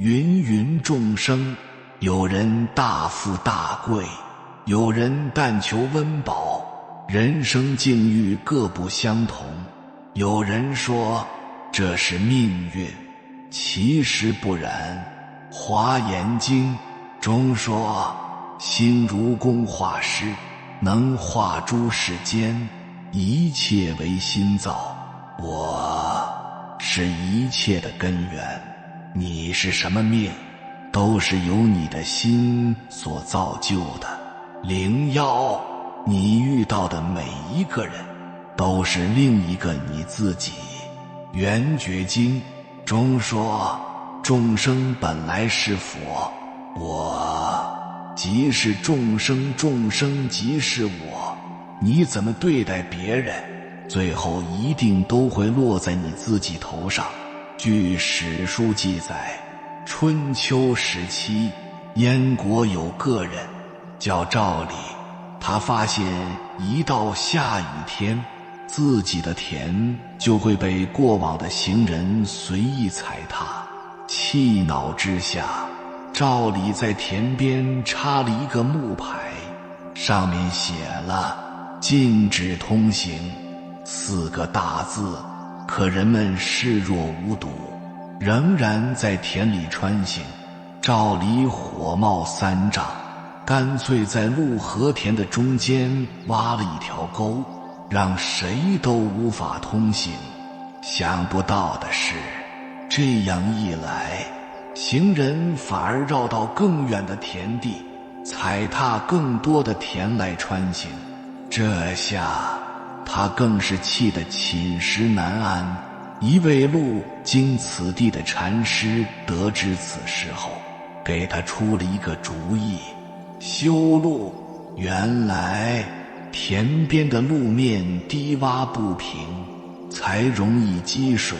芸芸众生，有人大富大贵，有人但求温饱，人生境遇各不相同。有人说这是命运，其实不然。华严经中说，心如工画师，能画诸世间，一切为心造。我是一切的根源，你是什么命，都是由你的心所造就的。灵妖，你遇到的每一个人都是另一个你自己。圆觉经中说，众生本来是佛，我即是众生，众生即是我。你怎么对待别人，最后一定都会落在你自己头上。据史书记载，春秋时期，燕国有个人叫赵李，他发现一到下雨天，自己的田就会被过往的行人随意踩踏。气恼之下，赵李在田边插了一个木牌，上面写了禁止通行4个大字，可人们视若无睹，仍然在田里穿行。赵李火冒三丈，干脆在路和田的中间挖了一条沟，让谁都无法通行。想不到的是，这样一来，行人反而绕到更远的田地，踩踏更多的田来穿行。这下他更是气得寝食难安。一位路经此地的禅师得知此事后，给他出了一个主意：修路。原来田边的路面低洼不平，才容易积水，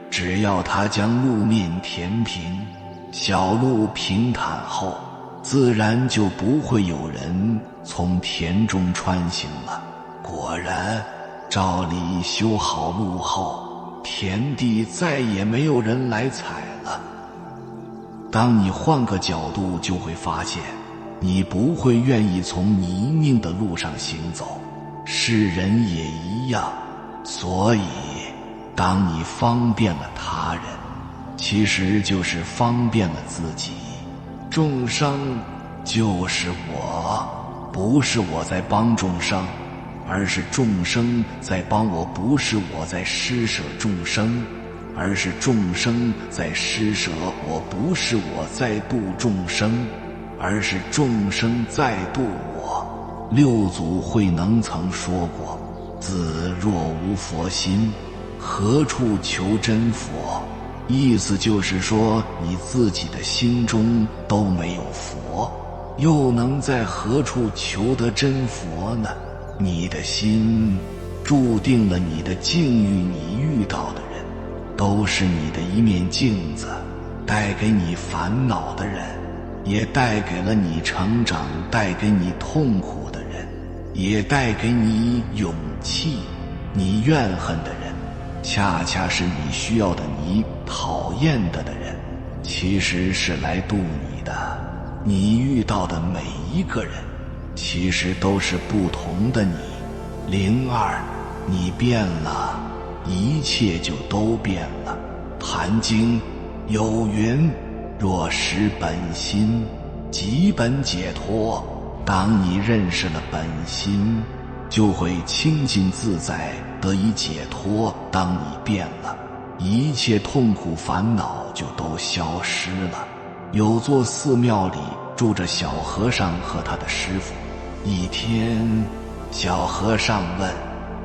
只要他将路面填平，小路平坦后，自然就不会有人从田中穿行了。果然，赵李修好路后，田地再也没有人来踩了。当你换个角度，就会发现，你不会愿意从泥泞的路上行走，世人也一样。所以，当你方便了他人，其实就是方便了自己。众生就是我，不是我在帮众生，而是众生在帮我；不是我在施舍众生，而是众生在施舍我；不是我在度众生，而是众生在度我。六祖慧能曾说过，自若无佛心，何处求真佛？意思就是说，你自己的心中都没有佛，又能在何处求得真佛呢？你的心注定了你的境遇，你遇到的人都是你的一面镜子，带给你烦恼的人，也带给了你成长；带给你痛苦的人，也带给你勇气。你怨恨的人，恰恰是你需要的；你讨厌的人，其实是来度你的。你遇到的每一个人，其实都是不同的你。02，你变了，一切就都变了。坛经有云，若识本心，即本解脱。当你认识了本心，就会清净自在，得以解脱。当你变了，一切痛苦烦恼就都消失了。有座寺庙里住着小和尚和他的师傅。一天，小和尚问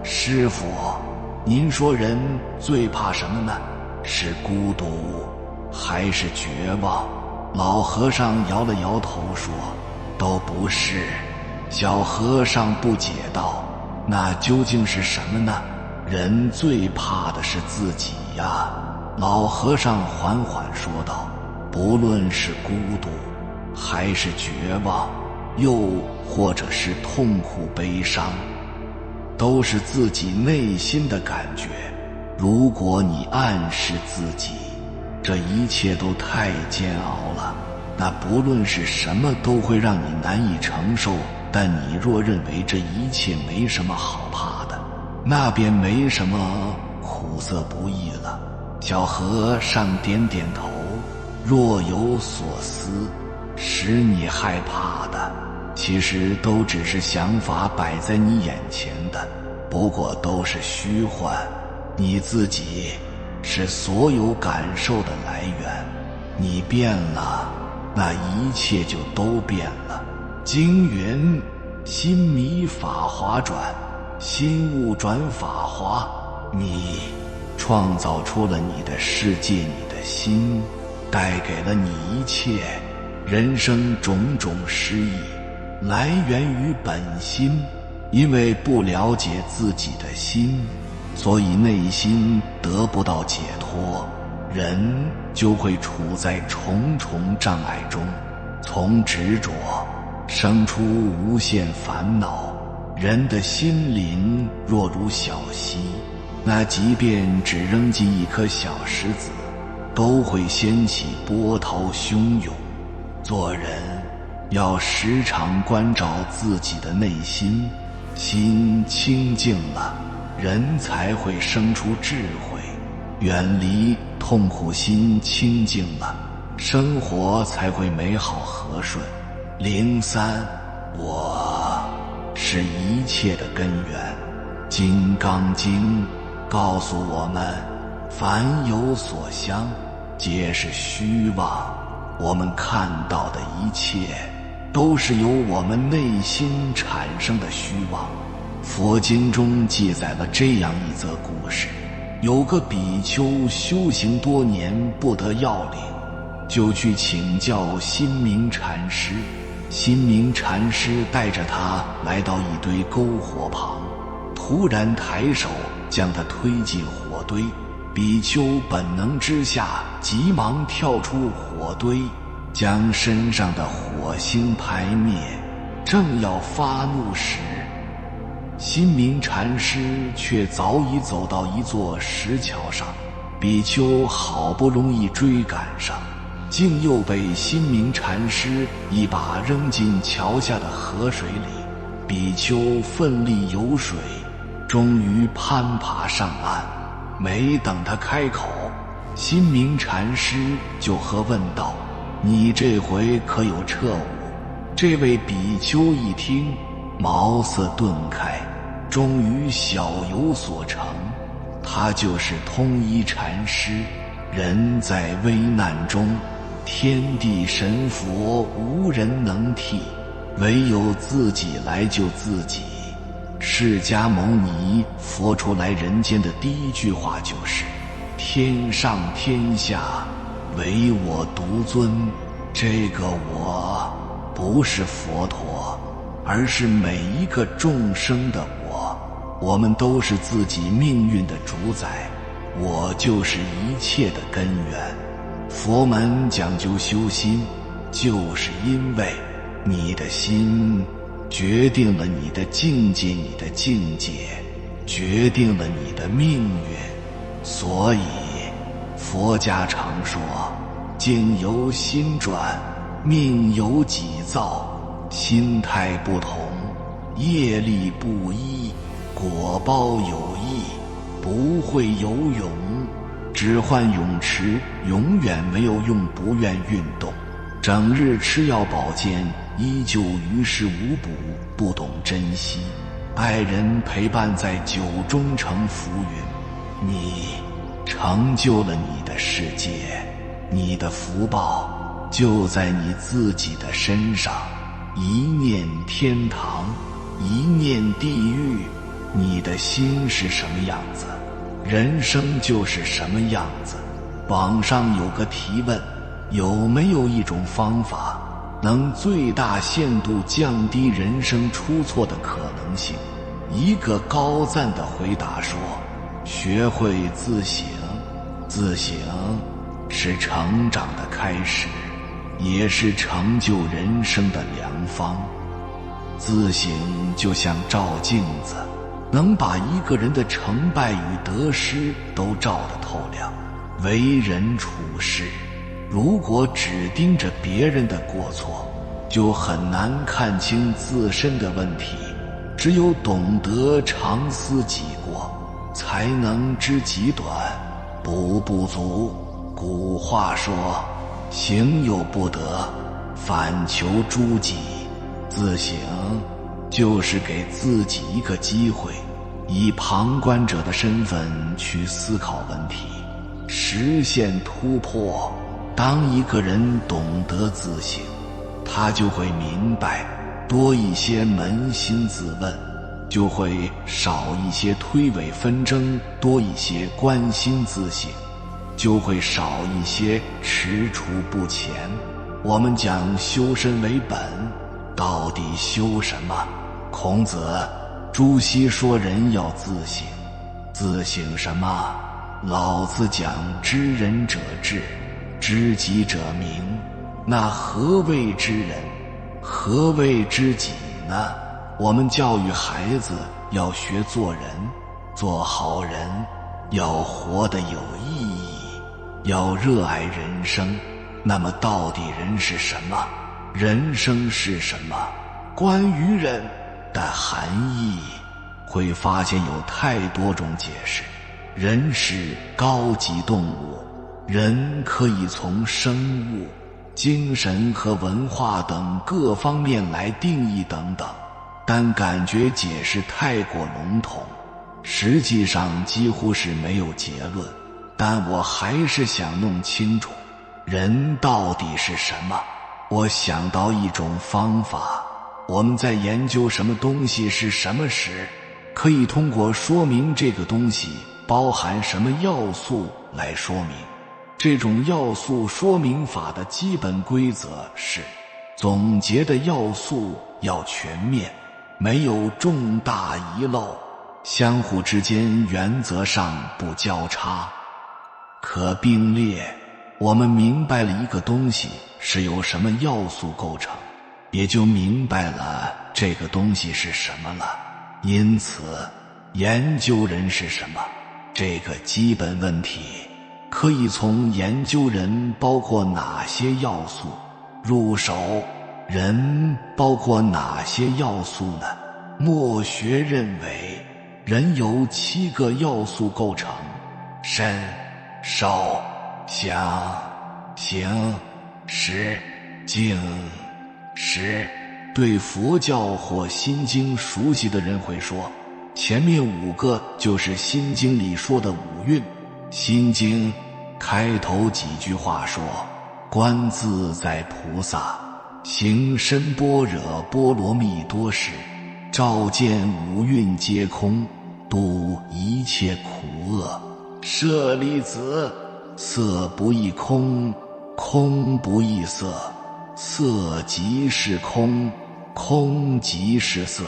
师傅，您说人最怕什么呢？是孤独还是绝望？老和尚摇了摇头说，都不是。小和尚不解道，那究竟是什么呢？人最怕的是自己呀。老和尚缓缓说道，不论是孤独还是绝望，又或者是痛苦悲伤，都是自己内心的感觉。如果你暗示自己这一切都太煎熬了。那不论是什么都会让你难以承受，但你若认为这一切没什么好怕的，那便没什么苦涩不易了。小和尚点点头，若有所思。使你害怕的，其实都只是想法摆在你眼前的，不过都是虚幻。你自己是所有感受的来源，你变了，那一切就都变了。经云：心迷法华转，心物转法华。你创造出了你的世界，你的心带给了你一切。人生种种失意来源于本心，因为不了解自己的心，所以内心得不到解脱，人就会处在重重障碍中，从执着生出无限烦恼。人的心灵若如小溪，那即便只扔进一颗小石子，都会掀起波涛汹涌。做人要时常关照自己的内心，心清净了，人才会生出智慧，远离痛苦心清净了，生活才会美好和顺。03，我是一切的根源。金刚经告诉我们，凡有所相，皆是虚妄。我们看到的一切都是由我们内心产生的虚妄。佛经中记载了这样一则故事，有个比丘修行多年不得要领，就去请教心明禅师。心明禅师带着他来到一堆篝火旁，突然抬手将他推进火堆。比丘本能之下急忙跳出火堆，将身上的火星拍灭，正要发怒时，心明禅师却早已走到一座石桥上。比丘好不容易追赶上，竟又被心明禅师一把扔进桥下的河水里。比丘奋力游水，终于攀爬上岸。没等他开口，心明禅师就喝问道：你这回可有彻悟？这位比丘一听，茅塞顿开，终于小有所成。他就是通一禅师。人在危难中，天地神佛无人能替，唯有自己来救自己。释迦牟尼佛出来人间的第一句话就是：天上天下唯我独尊。这个我不是佛陀，而是每一个众生的我。我们都是自己命运的主宰，我就是一切的根源。佛门讲究修心，就是因为你的心决定了你的境界，你的境界决定了你的命运。所以佛家常说，境由心转，命由己造。心态不同，业力不一，果报有异。不会游泳，只换泳池，永远没有用不愿运动。整日吃药保健，依旧于事无补，不懂珍惜。爱人陪伴在酒中成浮云，你成就了你的世界，你的福报就在你自己的身上。一念天堂，一念地狱，你的心是什么样子，人生就是什么样子。网上有个提问，有没有一种方法能最大限度降低人生出错的可能性？一个高赞的回答说，学会自省。自省是成长的开始，也是成就人生的良方。自省就像照镜子，能把一个人的成败与得失都照得透亮。为人处事，如果只盯着别人的过错，就很难看清自身的问题。只有懂得常思己过，才能知己短，补不足。古话说，行有不得，反求诸己。自省就是给自己一个机会，以旁观者的身份去思考问题，实现突破。当一个人懂得自省，他就会明白，多一些扪心自问，就会少一些推诿纷争；多一些关心自省，就会少一些踟蹰不前。我们讲修身为本，到底修什么？孔子、朱熹说人要自省，自省什么？老子讲知人者智，知己者明。那何谓知人？何谓知己呢？我们教育孩子要学做人，做好人，要活得有意义，要热爱人生。那么到底人是什么？人生是什么？关于人的含义，会发现有太多种解释。人是高级动物，人可以从生物、精神和文化等各方面来定义等等，但感觉解释太过笼统，实际上几乎是没有结论。但我还是想弄清楚，人到底是什么？我想到一种方法，我们在研究什么东西是什么时，可以通过说明这个东西包含什么要素来说明。这种要素说明法的基本规则是，总结的要素要全面，没有重大遗漏，相互之间原则上不交叉，可并列。我们明白了一个东西是由什么要素构成，也就明白了这个东西是什么了。因此，研究人是什么这个基本问题，可以从研究人包括哪些要素入手。人包括哪些要素呢？墨学认为，人由7个要素构成：身、受、想、行、识、静、识。对佛教或心经熟悉的人会说，前面5个就是心经里说的5蕴。心经开头几句话说，观自在菩萨行深般若波罗蜜多时，照见5蕴皆空，度一切苦厄。舍利子，色不异空，空不异色，色即是空，空即是色。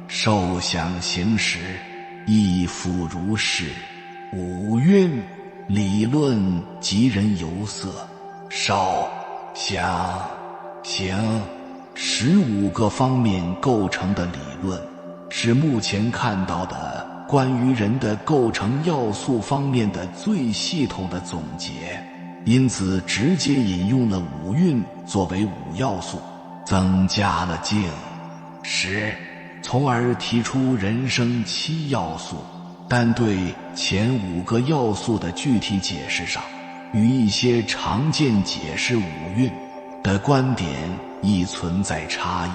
受想行识，亦复如是。5蕴理论即人由色、受、想、行15个方面构成的理论，是目前看到的关于人的构成要素方面的最系统的总结。因此直接引用了5蕴作为5要素，增加了静、识，从而提出人生7要素。但对前5个要素的具体解释上，与一些常见解释5蕴的观点亦存在差异。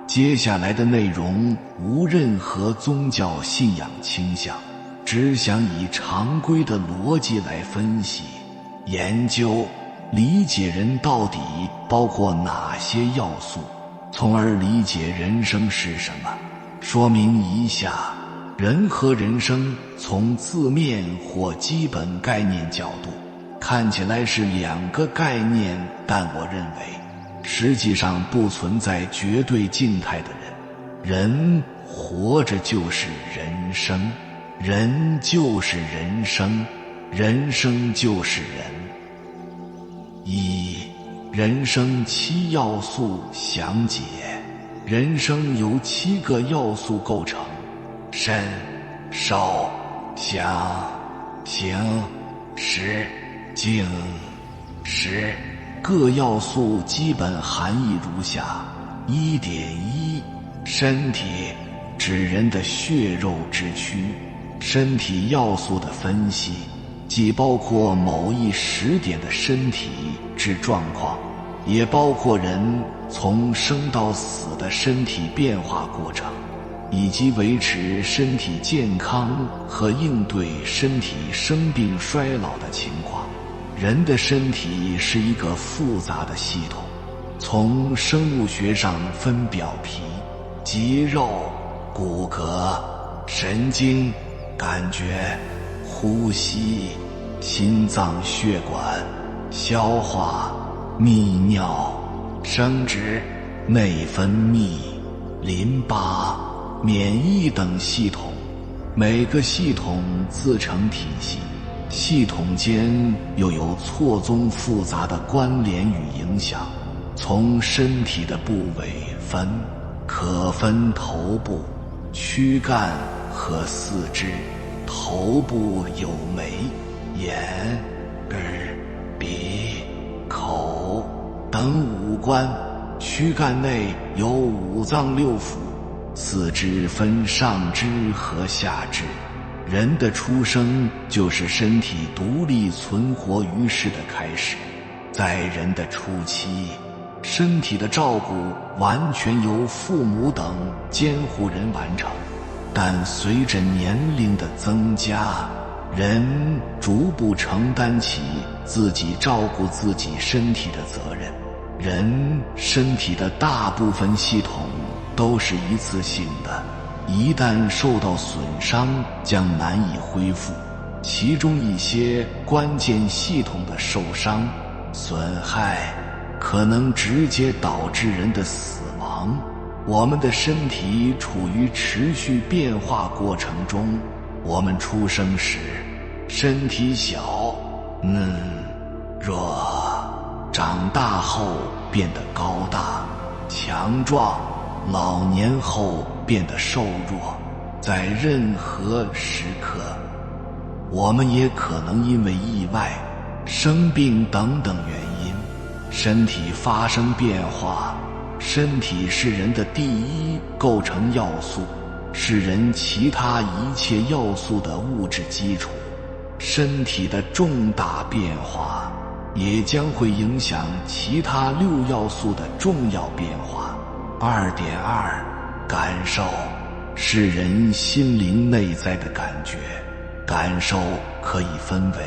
接下来的内容无任何宗教信仰倾向，只想以常规的逻辑来分析、研究、理解人到底包括哪些要素，从而理解人生是什么。说明一下，人和人生从字面或基本概念角度看起来是2个概念，但我认为实际上不存在绝对静态的人。人活着就是人生，人就是人生，人生就是人。1. 人生7要素详解。人生由7个要素构成：身、受、想、行、识、静、实各要素基本含义如下。1.1 身体指人的血肉之躯，身体要素的分析既包括某一时点的身体之状况，也包括人从生到死的身体变化过程，以及维持身体健康和应对身体生病衰老的情况。人的身体是一个复杂的系统，从生物学上分表皮、肌肉、骨骼、神经、感觉、呼吸、心脏血管、消化、泌尿、生殖、内分泌、淋巴、免疫等系统，每个系统自成体系，系统间又有错综复杂的关联与影响。从身体的部位分，可分头部、躯干和四肢。头部有眉、眼、耳、鼻、口等五官，躯干内有五脏六腑，四肢分上肢和下肢。人的出生就是身体独立存活于世的开始。在人的初期，身体的照顾完全由父母等监护人完成，但随着年龄的增加，人逐步承担起自己照顾自己身体的责任。人身体的大部分系统都是一次性的，一旦受到损伤将难以恢复，其中一些关键系统的受伤、损害可能直接导致人的死亡。我们的身体处于持续变化过程中，我们出生时身体小、嫩、弱，长大后变得高大、强壮，老年后变得瘦弱。在任何时刻，我们也可能因为意外、生病等等原因，身体发生变化。身体是人的第一构成要素，是人其他一切要素的物质基础。身体的重大变化也将会影响其他6要素的重要变化。2.2 感受是人心灵内在的感觉，感受可以分为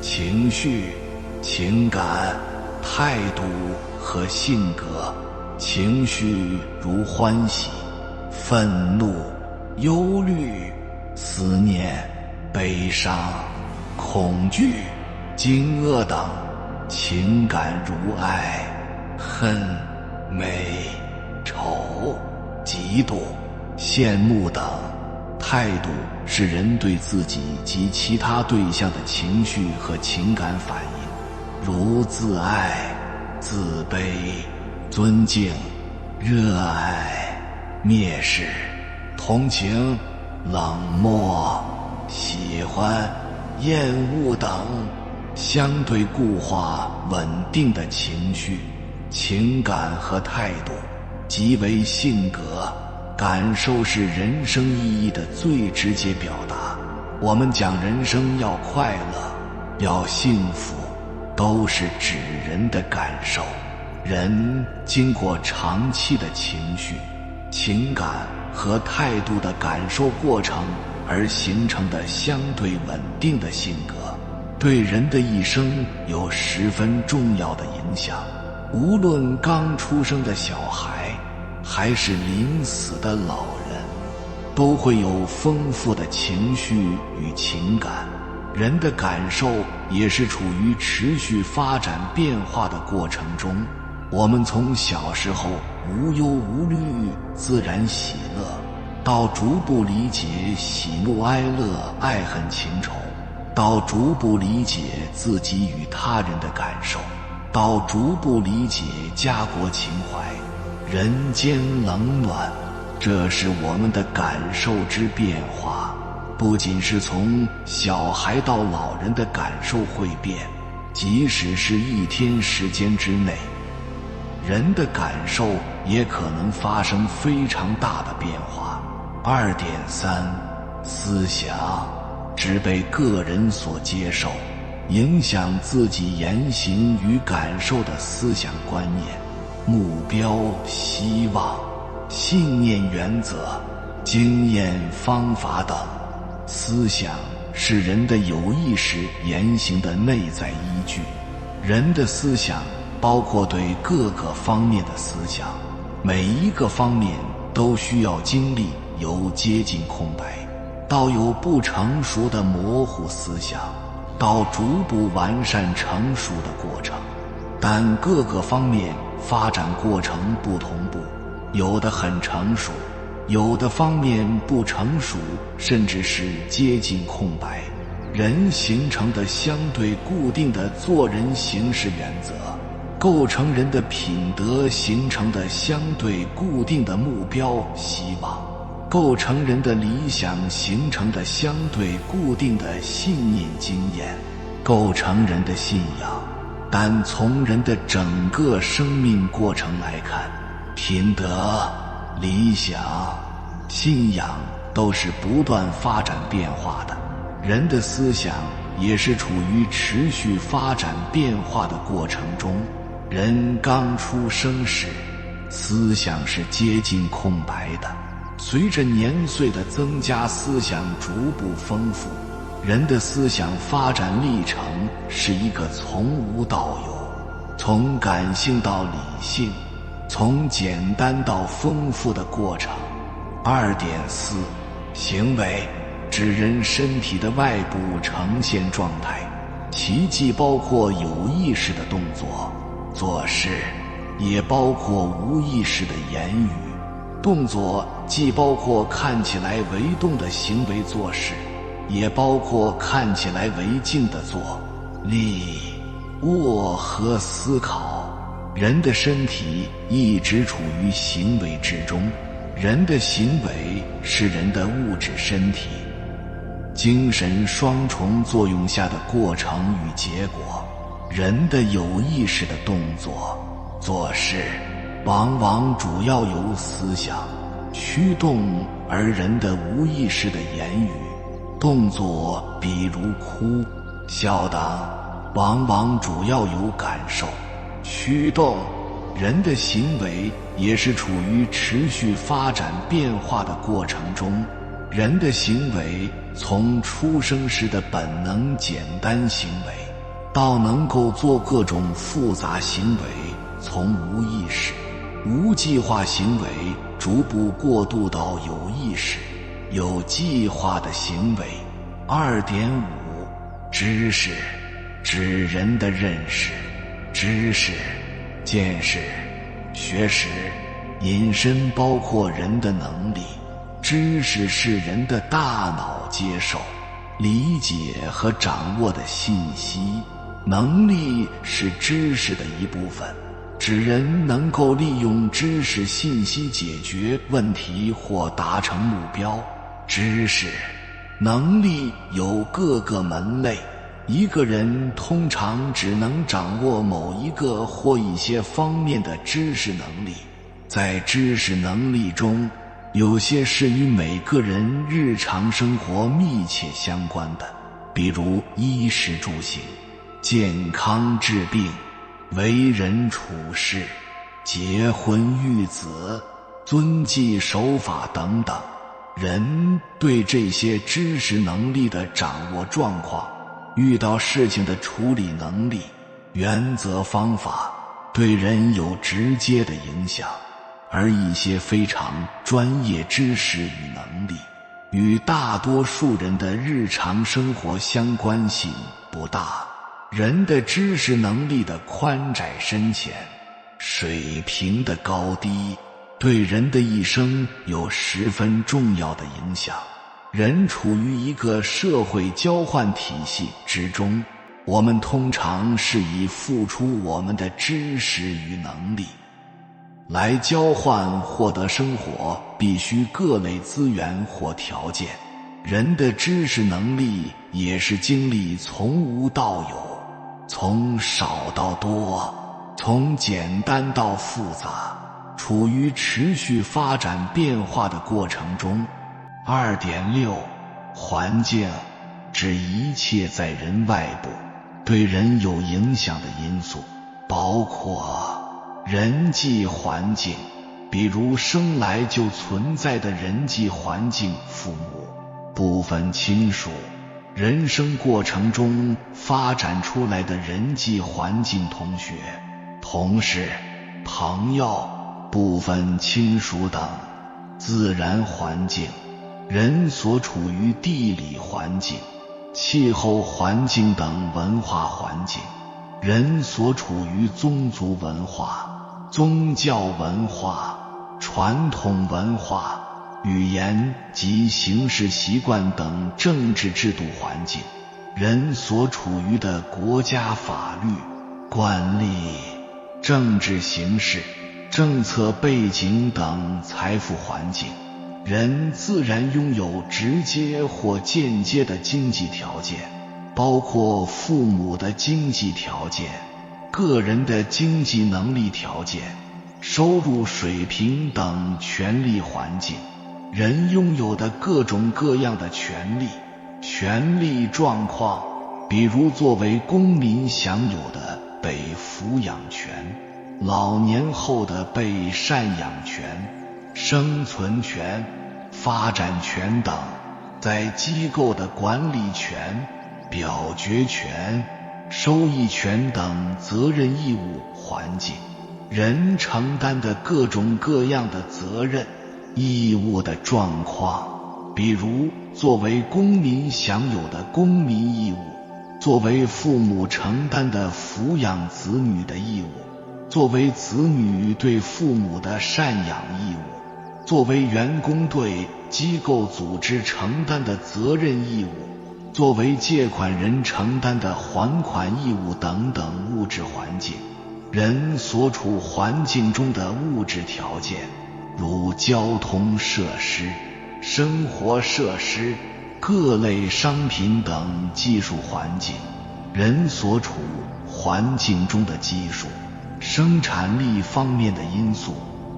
情绪、情感、态度和性格。情绪如欢喜、愤怒、忧虑、思念、悲伤、恐惧、惊愕等；情感如爱、恨、美、丑、嫉妒、羡慕等；态度是人对自己及其他对象的情绪和情感反应，如自爱、自卑、尊敬、热爱、蔑视、同情、冷漠、喜欢、厌恶等。相对固化稳定的情绪、情感和态度即为性格。感受是人生意义的最直接表达。我们讲人生要快乐、要幸福，都是指人的感受。人经过长期的情绪、情感和态度的感受过程而形成的相对稳定的性格，对人的一生有十分重要的影响。无论刚出生的小孩还是临死的老人，都会有丰富的情绪与情感。人的感受也是处于持续发展变化的过程中。我们从小时候无忧无虑、自然喜乐，到逐步理解喜怒哀乐、爱恨情仇，到逐步理解自己与他人的感受，到逐步理解家国情怀、人间冷暖。这是我们的感受之变化，不仅是从小孩到老人的感受会变，即使是一天时间之内，人的感受也可能发生非常大的变化。2.3 思想只被个人所接受，影响自己言行与感受的思想观念、目标、希望、信念、原则、经验、方法等。思想是人的有意识言行的内在依据。人的思想包括对各个方面的思想，每一个方面都需要经历由接近空白到有不成熟的模糊思想，到逐步完善成熟的过程。但各个方面发展过程不同步，有的很成熟，有的方面不成熟，甚至是接近空白。人形成的相对固定的做人行事原则，构成人的品德形成的相对固定的目标希望，构成人的理想形成的相对固定的信念经验，构成人的信仰。但从人的整个生命过程来看，品德、理想、信仰都是不断发展变化的。人的思想也是处于持续发展变化的过程中。人刚出生时，思想是接近空白的，随着年岁的增加，思想逐步丰富。人的思想发展历程是一个从无到有，从感性到理性，从简单到丰富的过程。2.4 行为指人身体的外部呈现状态，其既包括有意识的动作、做事，也包括无意识的言语。动作既包括看起来为动的行为做事，也包括看起来为静的坐、立、卧和思考。人的身体一直处于行为之中，人的行为是人的物质身体精神双重作用下的过程与结果。人的有意识的动作、做事往往主要由思想驱动，而人的无意识的言语、动作，比如哭、笑等，往往主要由感受驱动。人的行为也是处于持续发展变化的过程中。人的行为从出生时的本能简单行为，到能够做各种复杂行为，从无意识、无计划行为逐步过渡到有意识、有计划的行为。2.5 知识指人的认识、知识、见识、学识。引申包括人的能力。知识是人的大脑接受、理解和掌握的信息，能力是知识的一部分，指人能够利用知识信息解决问题或达成目标。知识能力有各个门类，一个人通常只能掌握某一个或一些方面的知识能力。在知识能力中，有些是与每个人日常生活密切相关的，比如衣食住行、健康治病、为人处事、结婚育子、遵纪守法等等。人对这些知识能力的掌握状况、遇到事情的处理能力、原则方法，对人有直接的影响。而一些非常专业知识与能力，与大多数人的日常生活相关性不大。人的知识能力的宽窄深浅、水平的高低，对人的一生有十分重要的影响。人处于一个社会交换体系之中，我们通常是以付出我们的知识与能力来交换获得生活必须各类资源或条件。人的知识能力也是经历从无到有、从少到多，从简单到复杂，处于持续发展变化的过程中。2.6 环境指一切在人外部对人有影响的因素，包括人际环境，比如生来就存在的人际环境，父母、部分亲属，人生过程中发展出来的人际环境，同学、同事、朋友、部分亲属等；自然环境，人所处于地理环境、气候环境等；文化环境，人所处于宗族文化、宗教文化、传统文化、语言及行事习惯等；政治制度环境，人所处于的国家法律、惯例、政治形势、政策背景等；财富环境，人自然拥有直接或间接的经济条件，包括父母的经济条件、个人的经济能力条件、收入水平等；权利环境，人拥有的各种各样的权利、权利状况，比如作为公民享有的被抚养权、老年后的被赡养权、生存权、发展权等；在机构的管理权、表决权、收益权等；责任义务环境，人承担的各种各样的责任、义务的状况，比如作为公民享有的公民义务，作为父母承担的抚养子女的义务，作为子女对父母的赡养义务，作为员工对机构组织承担的责任义务，作为借款人承担的还款义务等等。物质环境，人所处环境中的物质条件，如交通设施、生活设施、各类商品等；技术环境，人所处环境中的技术、生产力方面的因素，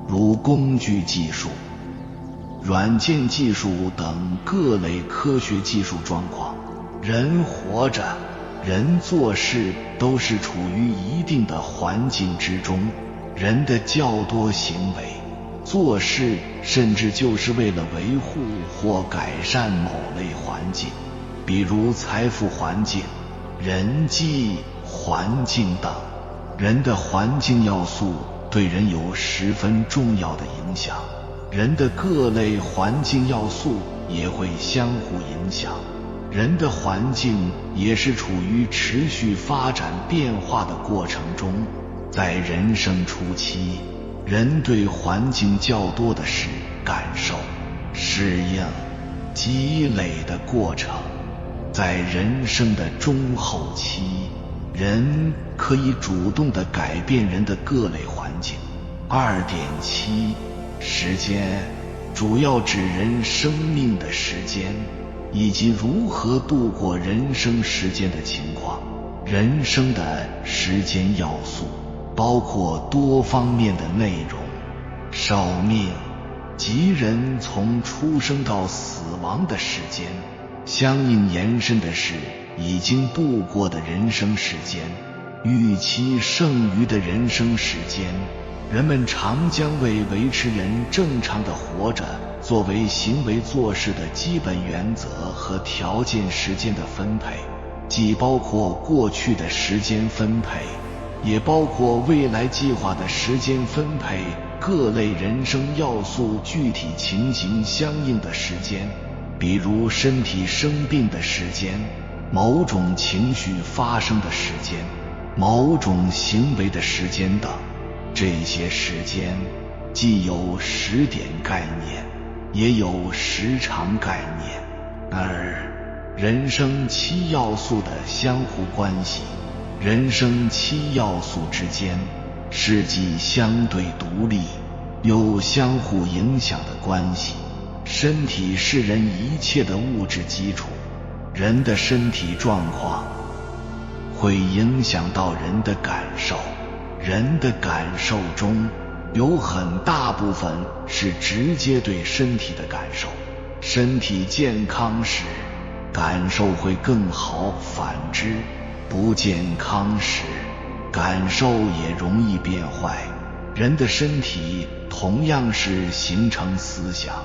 如工具技术、软件技术等各类科学技术状况。人活着，人做事都是处于一定的环境之中，人的较多行为、做事甚至就是为了维护或改善某类环境，比如财富环境、人际环境等。人的环境要素对人有十分重要的影响，人的各类环境要素也会相互影响。人的环境也是处于持续发展变化的过程中，在人生初期，人对环境较多的是感受、适应、积累的过程；在人生的中后期，人可以主动地改变人的各类环境。2.7 时间主要指人生命的时间以及如何度过人生时间的情况。人生的时间要素包括多方面的内容，寿命即人从出生到死亡的时间，相应延伸的是已经度过的人生时间，预期剩余的人生时间。人们常将为维持人正常的活着作为行为做事的基本原则和条件时间的分配，既包括过去的时间分配，也包括未来计划的时间分配，各类人生要素具体情形相应的时间，比如身体生病的时间、某种情绪发生的时间、某种行为的时间等。这些时间既有时点概念，也有时长概念。而人生七要素的相互关系，人生七要素之间是既相对独立又相互影响的关系。身体是人一切的物质基础，人的身体状况会影响到人的感受。人的感受中有很大部分是直接对身体的感受。身体健康时，感受会更好，反之，不健康时，感受也容易变坏。人的身体同样是形成思想、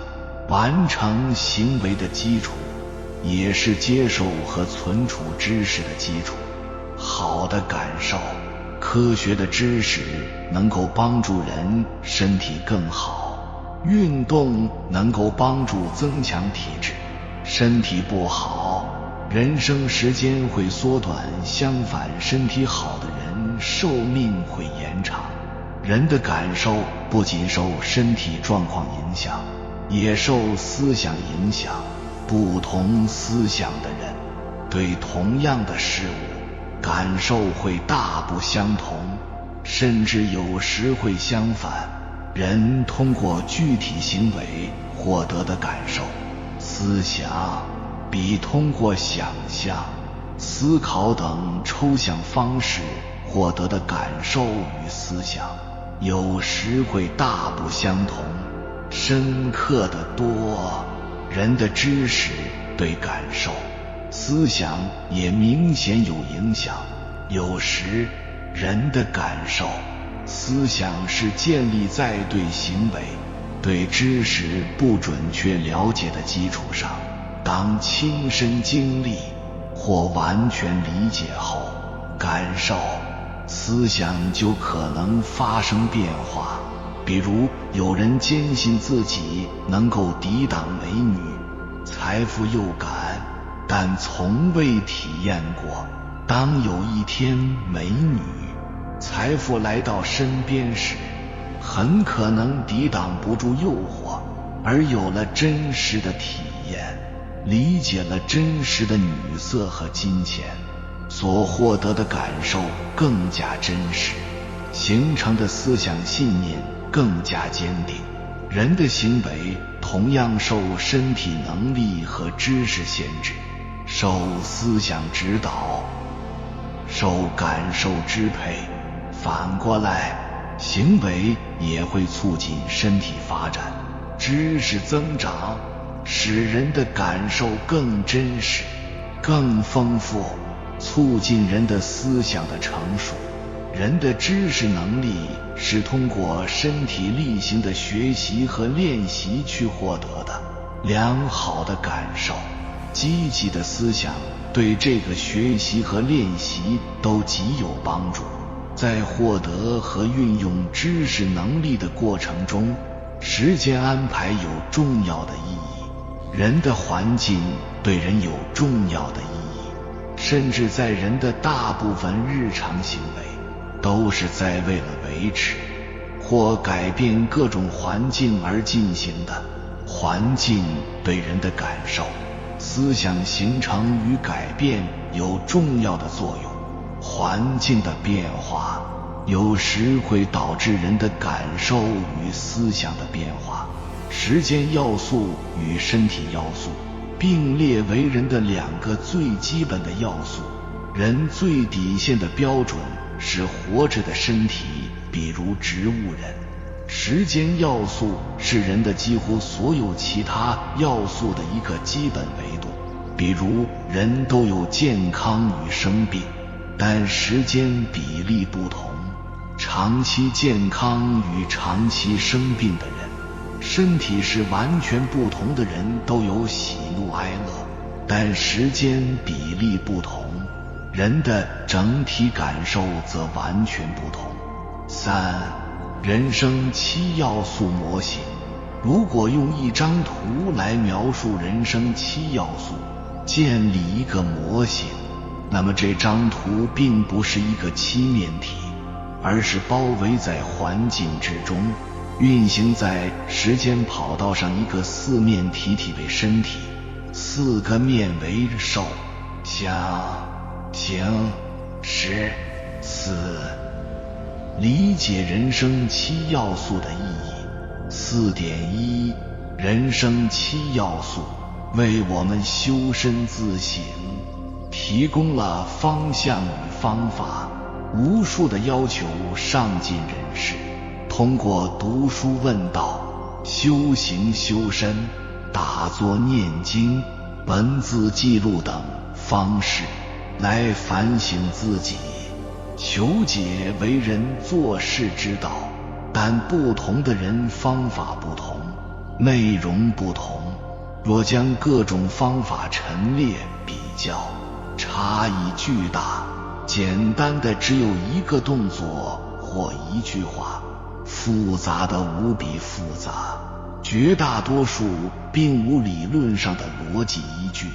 完成行为的基础，也是接受和存储知识的基础。好的感受，科学的知识能够帮助人身体更好，运动能够帮助增强体质。身体不好，人生时间会缩短，相反，身体好的人寿命会延长。人的感受不仅受身体状况影响，也受思想影响。不同思想的人对同样的事物感受会大不相同，甚至有时会相反。人通过具体行为获得的感受、思想，比通过想象、思考等抽象方式获得的感受与思想，有时会大不相同，深刻得多。人的知识对感受、思想也明显有影响。有时人的感受、思想是建立在对行为、对知识不准确了解的基础上，当亲身经历或完全理解后，感受、思想就可能发生变化。比如有人坚信自己能够抵挡美女、财富诱感，但从未体验过当有一天美女、财富来到身边时，很可能抵挡不住诱惑，而有了真实的体验，理解了真实的女色和金钱，所获得的感受更加真实，形成的思想信念更加坚定。人的行为同样受身体能力和知识限制，受思想指导，受感受支配。反过来，行为也会促进身体发展，知识增长，使人的感受更真实、更丰富，促进人的思想的成熟。人的知识能力是通过身体力行的学习和练习去获得的。良好的感受、积极的思想对这个学习和练习都极有帮助。在获得和运用知识能力的过程中，时间安排有重要的意义，人的环境对人有重要的意义，甚至在人的大部分日常行为都是在为了维持或改变各种环境而进行的。环境对人的感受、思想形成与改变有重要的作用。环境的变化有时会导致人的感受与思想的变化。时间要素与身体要素并列为人的两个最基本的要素。人最底线的标准是活着的身体，比如植物人。时间要素是人的几乎所有其他要素的一个基本维度，比如人都有健康与生病，但时间比例不同。长期健康与长期生病的人，身体是完全不同的人都有喜怒哀乐，但时间比例不同，人的整体感受则完全不同。3. 人生7要素模型。如果用一张图来描述人生7要素，建立一个模型，那么这张图并不是一个七面体，而是包围在环境之中，运行在时间跑道上一个四面体，体为身体，4个面为受、想、行、识、思。理解人生7要素的意义。4.1 人生7要素为我们修身自省提供了方向与方法，无数的要求上进人士，通过读书问道、修行修身、打坐念经、文字记录等方式来反省自己，求解为人做事之道。但不同的人方法不同，内容不同，若将各种方法陈列比较，差异巨大。简单的只有一个动作或一句话，复杂的无比复杂，绝大多数并无理论上的逻辑依据，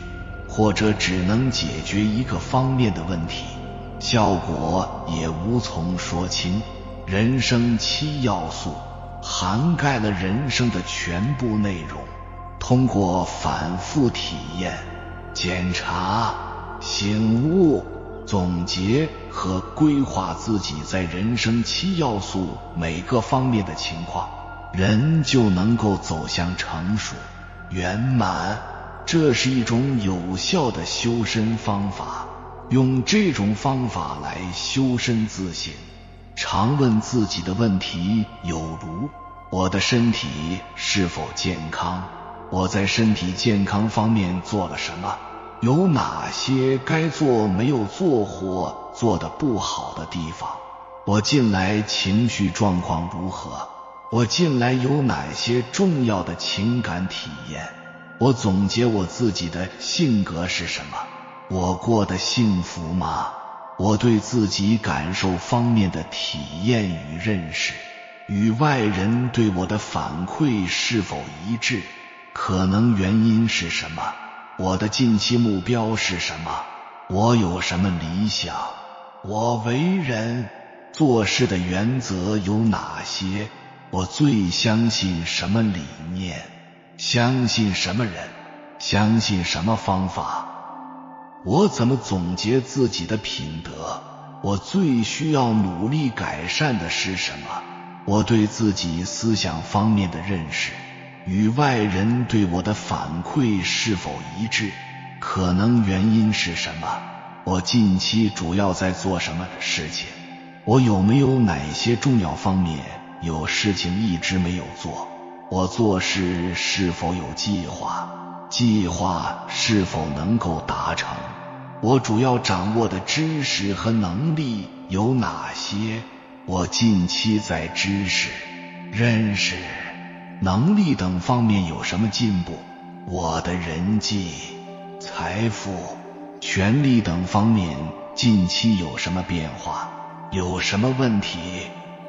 或者只能解决一个方面的问题，效果也无从说清。人生7要素涵盖了人生的全部内容，通过反复体验、检查、醒悟、总结和规划自己在人生7要素每个方面的情况，人就能够走向成熟、圆满。这是一种有效的修身方法，用这种方法来修身自省。常问自己的问题有如：我的身体是否健康？我在身体健康方面做了什么？有哪些该做没有做或做得不好的地方？我近来情绪状况如何？我近来有哪些重要的情感体验？我总结我自己的性格是什么？我过得幸福吗？我对自己感受方面的体验与认识，与外人对我的反馈是否一致？可能原因是什么？我的近期目标是什么？我有什么理想？我为人做事的原则有哪些？我最相信什么理念？相信什么人？相信什么方法？我怎么总结自己的品德？我最需要努力改善的是什么？我对自己思想方面的认识，与外人对我的反馈是否一致？可能原因是什么？我近期主要在做什么事情？我有没有哪些重要方面有事情一直没有做？我做事是否有计划？计划是否能够达成？我主要掌握的知识和能力有哪些？我近期在知识、认识、能力等方面有什么进步？我的人际、财富、权力等方面近期有什么变化？有什么问题？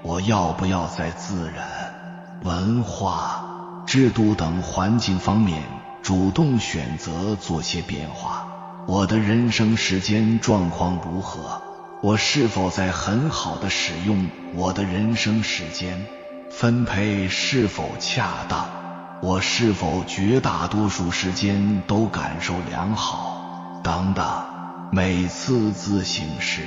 我要不要在自然、文化、制度等环境方面主动选择做些变化？我的人生时间状况如何？我是否在很好的使用我的人生时间？分配是否恰当？我是否绝大多数时间都感受良好？等等。每次自省时，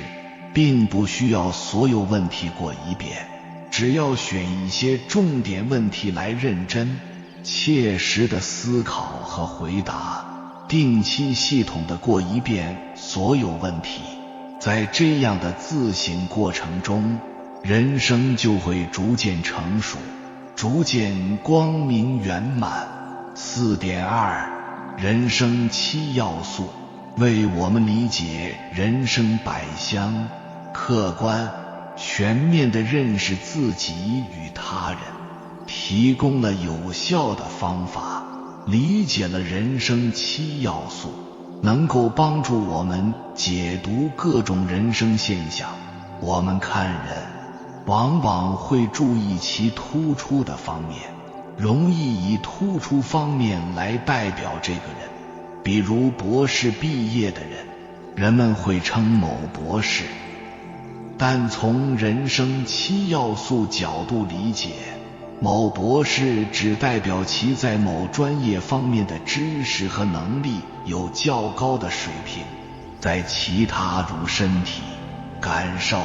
并不需要所有问题过一遍，只要选一些重点问题来认真、切实的思考和回答，定期系统的过一遍所有问题。在这样的自省过程中，人生就会逐渐成熟，逐渐光明圆满。4.2 人生7要素为我们理解人生百香，客观全面地认识自己与他人，提供了有效的方法。理解了人生7要素，能够帮助我们解读各种人生现象。我们看人往往会注意其突出的方面，容易以突出方面来代表这个人。比如博士毕业的人，人们会称某博士。但从人生7要素角度理解，某博士只代表其在某专业方面的知识和能力有较高的水平，在其他如身体、感受、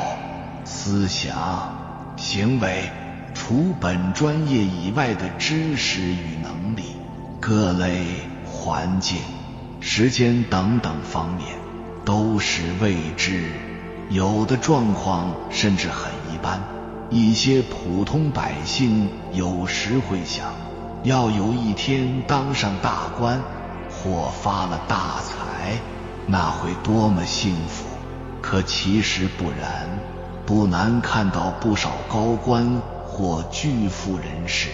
思想、行为，除本专业以外的知识与能力，各类环境、时间等等方面都是未知、有的状况甚至很一般。一些普通百姓有时会想，要有一天当上大官或发了大财，那会多么幸福。可其实不然，不难看到不少高官或巨富人士，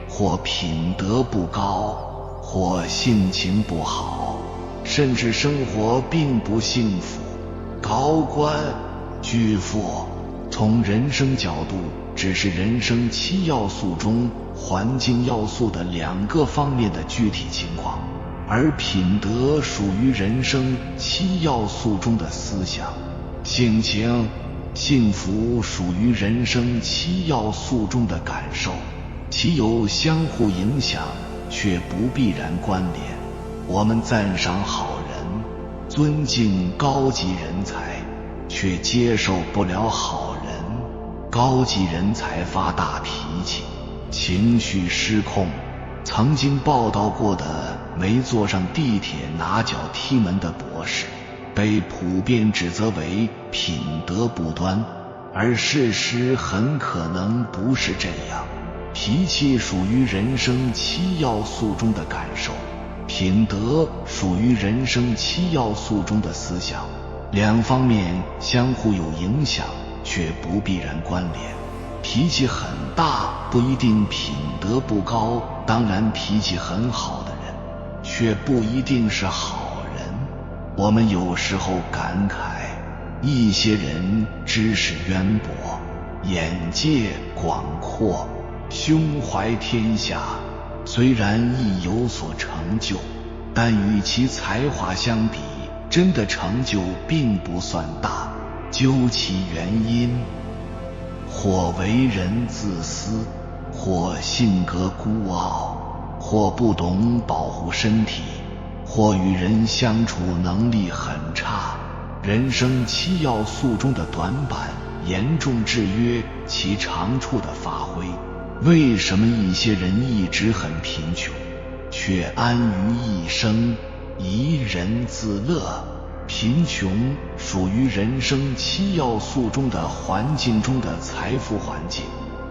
或品德不高，或性情不好，甚至生活并不幸福。高官、巨富从人生角度只是人生7要素中环境要素的2个方面的具体情况，而品德属于人生7要素中的思想，性情、幸福属于人生7要素中的感受，其有相互影响，却不必然关联。我们赞赏好人，尊敬高级人才，却接受不了好人。高级人才发大脾气，情绪失控。曾经报道过的没坐上地铁拿脚踢门的博士，被普遍指责为品德不端，而事实很可能不是这样。脾气属于人生7要素中的感受，品德属于人生7要素中的思想，2方面相互有影响，却不必然关联。脾气很大不一定品德不高，当然脾气很好的人却不一定是好人。我们有时候感慨，一些人知识渊博，眼界广阔，胸怀天下，虽然亦有所成就，但与其才华相比，真的成就并不算大。究其原因，或为人自私，或性格孤傲，或不懂保护身体，或与人相处能力很差。人生7要素中的短板严重制约其长处的发挥。为什么一些人一直很贫穷，却安于一生，怡人自乐？贫穷属于人生7要素中的环境中的财富环境，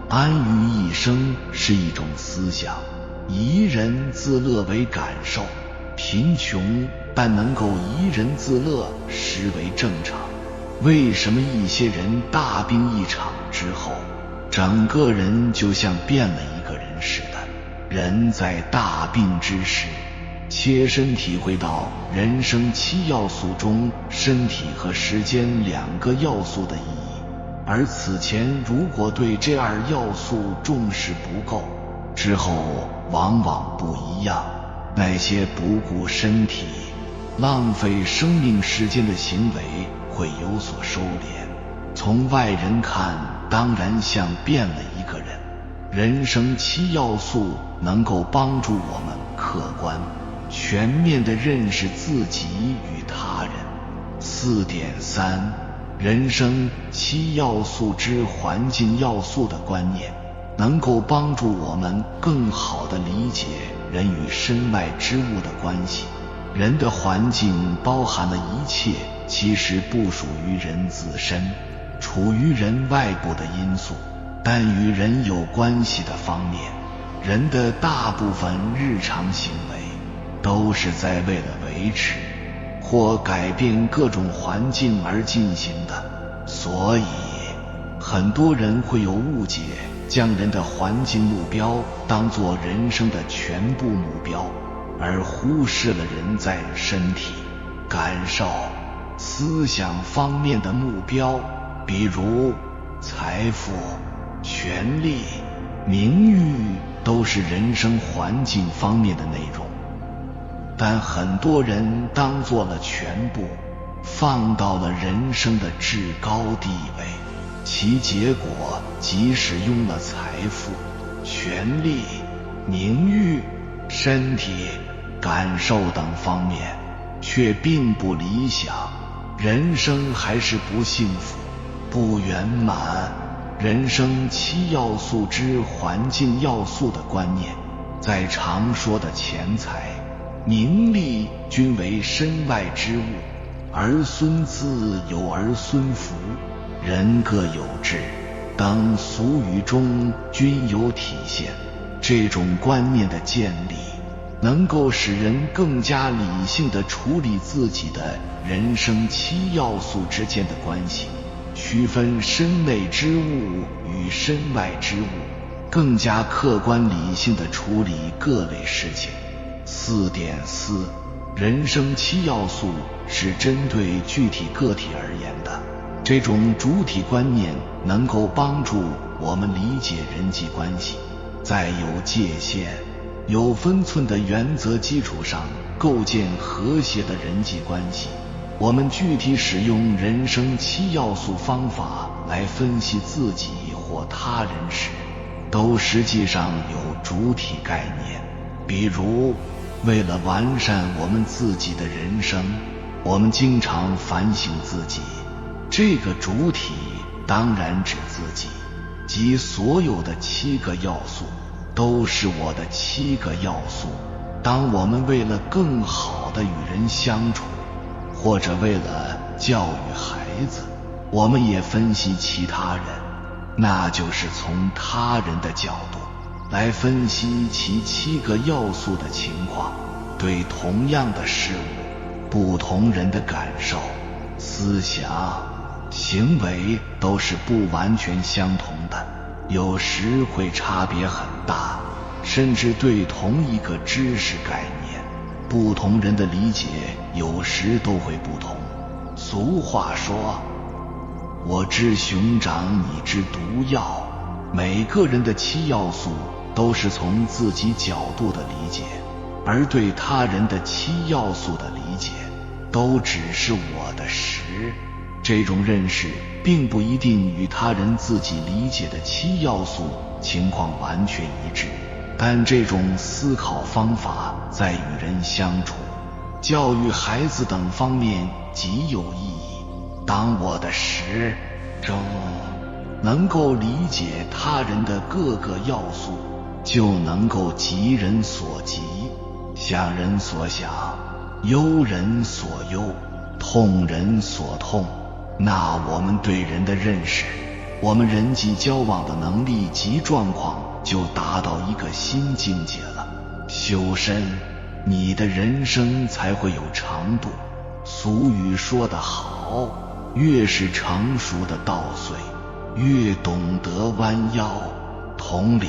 安于一生是一种思想，怡人自乐为感受。贫穷但能够怡人自乐实为正常。为什么一些人大病一场之后，整个人就像变了一个人似的？人在大病之时，切身体会到人生7要素中身体和时间2个要素的意义，而此前如果对这2要素重视不够，之后往往不一样。那些不顾身体、浪费生命时间的行为会有所收敛，从外人看当然像变了一个人。人生7要素能够帮助我们客观全面地认识自己与他人。4.3 人生7要素之环境要素的观念，能够帮助我们更好地理解人与身外之物的关系。人的环境包含了一切其实不属于人自身，处于人外部的因素，但与人有关系的方面。人的大部分日常行为都是在为了维持或改变各种环境而进行的，所以很多人会有误解，将人的环境目标当作人生的全部目标，而忽视了人在身体、感受、思想方面的目标，比如财富、权力、名誉都是人生环境方面的内容。但很多人当做了全部，放到了人生的至高地位，其结果即使用了财富、权力、名誉、身体、感受等方面，却并不理想，人生还是不幸福、不圆满。人生7要素之环境要素的观念，在常说的钱财、名利均为身外之物，儿孙自有儿孙福，人各有志，等俗语中均有体现。这种观念的建立，能够使人更加理性地处理自己的人生七要素之间的关系，区分身内之物与身外之物，更加客观理性地处理各类事情。4.4 人生七要素是针对具体个体而言的，这种主体观念能够帮助我们理解人际关系，在有界限、有分寸的原则基础上构建和谐的人际关系。我们具体使用人生七要素方法来分析自己或他人时，都实际上有主体概念。比如，为了完善我们自己的人生，我们经常反省自己，这个主体当然指自己，即所有的7个要素都是我的7个要素。当我们为了更好地与人相处，或者为了教育孩子，我们也分析其他人，那就是从他人的角度来分析其7个要素的情况。对同样的事物，不同人的感受、思想、行为都是不完全相同的，有时会差别很大，甚至对同一个知识概念，不同人的理解有时都会不同。俗话说，我知熊掌，你知毒药。每个人的7要素都是从自己角度的理解，而对他人的7要素的理解都只是我的10。这种认识并不一定与他人自己理解的7要素情况完全一致，但这种思考方法在与人相处、教育孩子等方面极有意义。当我的10中能够理解他人的各个要素，就能够急人所急，想人所想，忧人所忧，痛人所痛。那我们对人的认识，我们人际交往的能力及状况就达到一个新境界了。修身，你的人生才会有长度。俗语说得好，越是成熟的稻穗，越懂得弯腰。同理，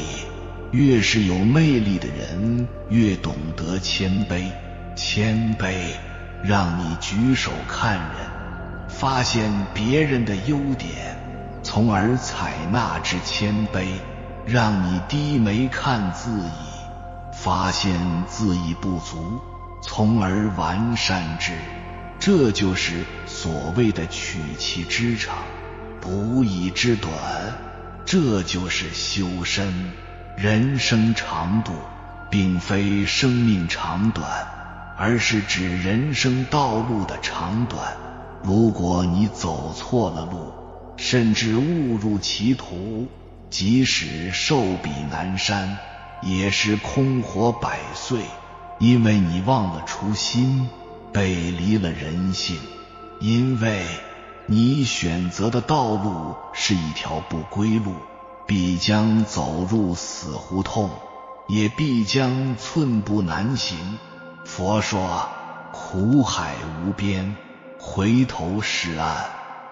越是有魅力的人，越懂得谦卑。谦卑让你举手看人，发现别人的优点，从而采纳之；谦卑让你低眉看自己，发现自己不足，从而完善之。这就是所谓的取其之长，补以之短，这就是修身。人生长度并非生命长短，而是指人生道路的长短。如果你走错了路，甚至误入歧途，即使寿比南山，也是空活100岁，因为你忘了初心，背离了人性，因为你选择的道路是一条不归路，必将走入死胡同，也必将寸步难行。佛说，苦海无边，回头是岸。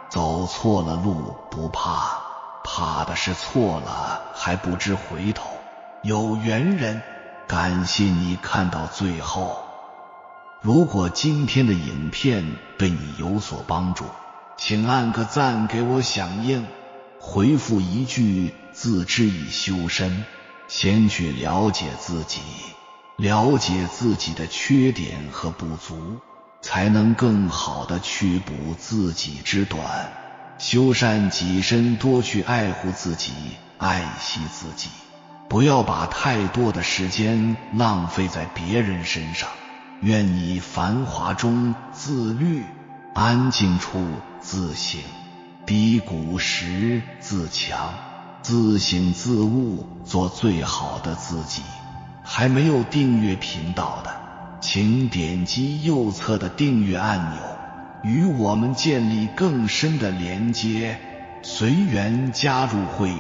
走错了路不怕，怕的是错了还不知回头。有缘人，感谢你看到最后。如果今天的影片对你有所帮助，请按个赞给我响应，回复一句自知以修身。先去了解自己，了解自己的缺点和不足，才能更好地去补自己之短。修善己身，多去爱护自己，爱惜自己，不要把太多的时间浪费在别人身上。愿你繁华中自律，安静处自省，低谷时自强，自省自悟，做最好的自己。还没有订阅频道的，请点击右侧的订阅按钮。与我们建立更深的连接。随缘加入会员，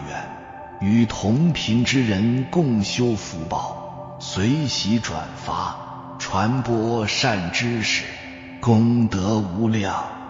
与同频之人共修福报，随喜转发，传播善知识，功德无量。